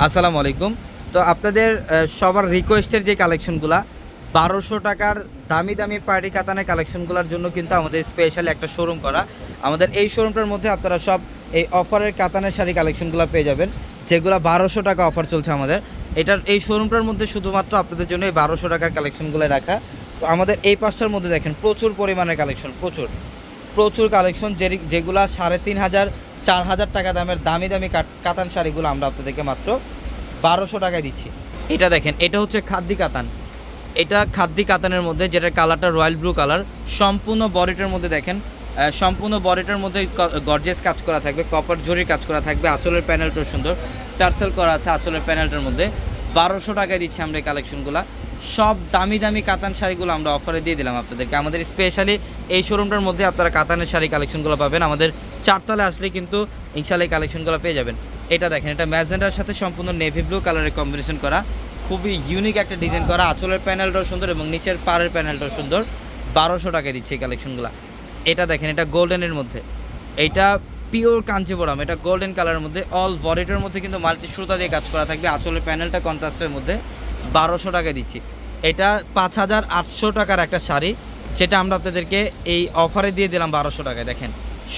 আসসালামু আলাইকুম। তো আপনাদের সবার রিকোয়েস্টের যে কালেকশনগুলা ১২০০ টাকার দামি দামি পার্টি কাতানের কালেকশনগুলোর জন্য কিন্তু আমাদের স্পেশালি একটা শোরুম করা। আমাদের এই শোরুমটার মধ্যে আপনারা সব এই অফারের কাতানের শাড়ি কালেকশনগুলো পেয়ে যাবেন, যেগুলো ১২০০ টাকা অফার চলছে আমাদের। এই শোরুমটার মধ্যে শুধুমাত্র আপনাদের জন্য এই ১২০০ টাকার কালেকশনগুলো রাখা। তো আমাদের এই পাশটার মধ্যে দেখেন প্রচুর পরিমাণের কালেকশন, প্রচুর কালেকশন, যেগুলা ৩,৫০০ ৪,০০০ টাকা দামের দামি দামি কাতান শাড়িগুলো আমরা আপনাদেরকে মাত্র ১২০০ টাকায় দিচ্ছি। এটা দেখেন, এটা হচ্ছে খাদ্দি কাতান। এটা খাদ্দি কাতানের মধ্যে, যেটার কালারটা রয়্যাল ব্লু কালার। সম্পূর্ণ বডিটার মধ্যে দেখেন, সম্পূর্ণ বডিটার মধ্যে গর্জিয়াস কাজ করা থাকবে, কপার জরির কাজ করা থাকবে। আঁচলের প্যানেলটাও সুন্দর, টার্সেল করা আছে আঁচলের প্যানেলটার মধ্যে। ১২০০ টাকায় দিচ্ছি আমরা এই কালেকশনগুলো। সব দামি দামি কাতান শাড়িগুলো আমরা অফারে দিয়ে দিলাম আপনাদেরকে। আমাদের স্পেশালি এই শোরুমটার মধ্যে আপনারা কাতানের শাড়ি কালেকশনগুলো পাবেন। আমাদের চারতলায় আসলে কিন্তু ইনশাআল্লাহ এই কালেকশনগুলো পেয়ে যাবেন। এটা দেখেন, এটা ম্যাজেন্ডার সাথে সম্পূর্ণ নেভি ব্লু কালারের কম্বিনেশন করা, খুবই ইউনিক একটা ডিজাইন করা। আঁচলের প্যানেলটাও সুন্দর এবং নিচের পাড়ের প্যানেলটাও সুন্দর। ১২০০ টাকায় দিচ্ছে এই কালেকশনগুলো। এটা দেখেন, এটা গোল্ডেনের মধ্যে, এইটা পিওর কাঞ্চিপুরম, এটা গোল্ডেন কালারের মধ্যে। অল বডিটার মধ্যে কিন্তু মাল্টি সুতা দিয়ে কাজ করা থাকবে। আঁচলের প্যানেলটা কন্ট্রাস্টের মধ্যে। ১২০০ টাকায় দিচ্ছি। এটা ৫,৮০০ টাকার একটা শাড়ি, যেটা আমরা আপনাদেরকে এই অফারে দিয়ে দিলাম ১২০০ টাকায়। দেখেন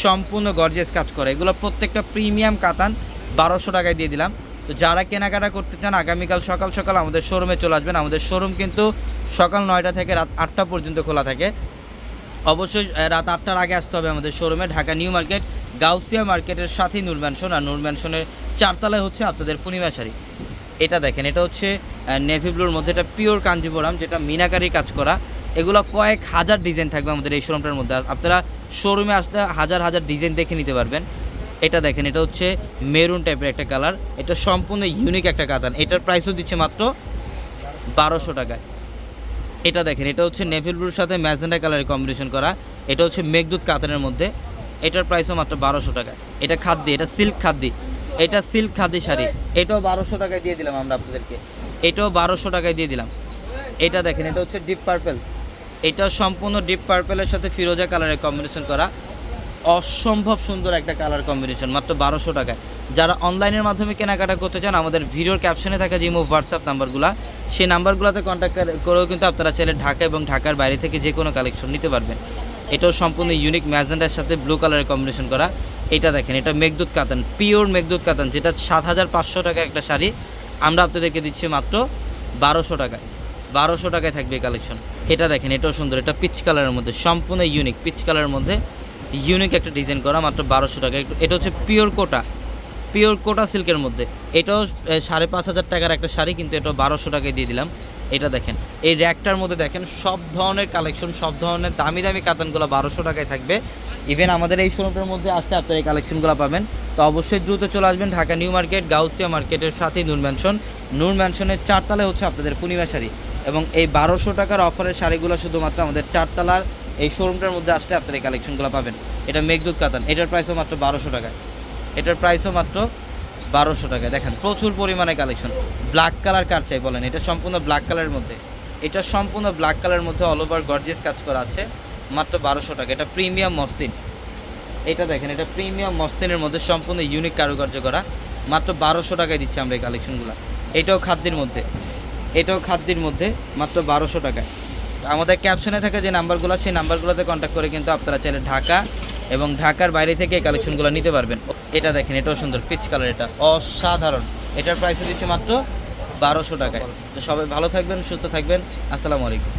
সম্পূর্ণ গর্জিয়াস কাজ করে, এগুলো প্রত্যেকটা প্রিমিয়াম কাতান। ১২০০ টাকায় দিয়ে দিলাম। তো যারা কেনাকাটা করতে চান আগামীকাল সকাল সকাল আমাদের শোরুমে চলে আসবেন। আমাদের শোরুম কিন্তু সকাল ৯টা থেকে রাত ৮টা পর্যন্ত খোলা থাকে। অবশ্যই রাত ৮টার আগে আসতে হবে আমাদের শোরুমে। ঢাকা নিউ মার্কেট, গাউসিয়া মার্কেটের সাথেই নূর ম্যানশন, আর নূর ম্যানশনের চারতলায় হচ্ছে আপনাদের পূর্ণিমা শাড়ি। এটা দেখেন, এটা হচ্ছে নেভি ব্লুর মধ্যে, এটা পিওর কাঞ্জিপুরম, যেটা মিনাকারি কাজ করা। এগুলো কয়েক হাজার ডিজাইন থাকবে আমাদের এই শোরুমটার মধ্যে। আপনারা শোরুমে আসলে হাজার হাজার ডিজাইন দেখে নিতে পারবেন। এটা দেখেন, এটা হচ্ছে মেরুন টাইপের একটা কালার, এটা সম্পূর্ণ ইউনিক একটা কাতান। এটার প্রাইসও দিচ্ছে মাত্র ১২০০ টাকায়। এটা দেখেন, এটা হচ্ছে নেভি ব্লুর সাথে ম্যাজেন্ডা কালারের কম্বিনেশন করা, এটা হচ্ছে মেঘদূত কাতানের মধ্যে। এটার প্রাইসও মাত্র ১২০০ টাকায়। এটা খাদ্দি, এটা সিল্ক খাদ্দি, এটা সিল্ক খাদি শাড়ি। এটাও ১২০০ টাকায় দিয়ে দিলাম আমরা আপনাদেরকে। এটাও ১২০০ টাকায় দিয়ে দিলাম। এটা দেখেন, এটা হচ্ছে ডিপ পার্পেল, এটা সম্পূর্ণ ডিপ পার্পেলের সাথে ফিরোজা কালারের কম্বিনেশন করা। অসম্ভব সুন্দর একটা কালার কম্বিনেশন, মাত্র ১২০০ টাকায়। যারা অনলাইনের মাধ্যমে কেনাকাটা করতে চান, আমাদের ভিডিওর ক্যাপশনে থাকা যে হোয়াটসঅ্যাপ নাম্বারগুলো, সেই নাম্বারগুলোতে কন্ট্যাক্ট করেও কিন্তু আপনারা চাইলে ঢাকা এবং ঢাকার বাইরে থেকে যে কোনো কালেকশন নিতে পারবেন। এটাও সম্পূর্ণ ইউনিক ম্যাজেন্ডার সাথে ব্লু কালারের কম্বিনেশন করা। এটা দেখেন, এটা মেঘদূত কাতান, পিওর মেঘদূত কাতান, যেটা ৭,৫০০ টাকা একটা শাড়ি। আমরা আপনাদেরকে দিচ্ছি মাত্র ১২০০ টাকায়। ১২০০ টাকায় থাকবে এই কালেকশন। এটা দেখেন, এটাও সুন্দর, এটা পিচ কালারের মধ্যে, সম্পূর্ণ ইউনিক পিচ কালারের মধ্যে ইউনিক একটা ডিজাইন করা, মাত্র ১২০০ টাকা। এটা হচ্ছে পিওর কোটা সিল্কের মধ্যে। এটাও ৫,৫০০ টাকার একটা শাড়ি, কিন্তু এটা ১২০০ টাকায় দিয়ে দিলাম। এটা দেখেন, এই র্যাকটার মধ্যে দেখেন সব ধরনের কালেকশন, সব ধরনের দামি দামি কাতানগুলো ১২০০ টাকায় থাকবে। ইভেন আমাদের এই শোরুমটার মধ্যে আসতে আপনারা এই কালেকশনগুলো পাবেন। তো অবশ্যই দ্রুত চলে আসবেন ঢাকা নিউ মার্কেট, গাউসিয়া মার্কেটের সাথেই নূর ম্যানশনের চারতলায় হচ্ছে আপনাদের পূর্ণিমা শাড়ি। এবং এই ১২০০ টাকার অফারের শাড়িগুলো শুধুমাত্র আমাদের চারতলার এই শোরুমটার মধ্যে আসলে আপনারা এই কালেকশনগুলো পাবেন। এটা মেঘদূত কাতান, এটার প্রাইসও মাত্র ১২০০ টাকায়। এটার প্রাইসও মাত্র ১২০০ টাকায়। দেখেন প্রচুর পরিমাণে কালেকশন। ব্ল্যাক কালার কার চাই বলেন, এটা সম্পূর্ণ ব্ল্যাক কালারের মধ্যে, এটা সম্পূর্ণ ব্ল্যাক কালারের মধ্যে অল ওভার গর্জিয়াস কাজ করা আছে, মাত্র ১২০০ টাকা। এটা প্রিমিয়াম মসলিন, এটা দেখেন, এটা প্রিমিয়াম মসলিনের মধ্যে সম্পূর্ণ ইউনিক কারুকার্য করা, মাত্র ১২০০ টাকায় দিচ্ছি আমরা এই কালেকশনগুলো। এটাও খাদ্যের মধ্যে, মাত্র ১২০০ টাকায়। আমাদের ক্যাপশনে থাকা যে নাম্বারগুলো, সেই নাম্বারগুলোতে কন্ট্যাক্ট করে কিন্তু আপনারা চাইলে ঢাকা এবং ঢাকার বাইরে থেকে এই কালেকশনগুলো নিতে পারবেন। এটা দেখেন, এটাও সুন্দর পিচ কালার, এটা অসাধারণ। এটার প্রাইসে দিচ্ছে মাত্র ১২০০ টাকায়। তো সবাই ভালো থাকবেন, সুস্থ থাকবেন। আসসালামু আলাইকুম।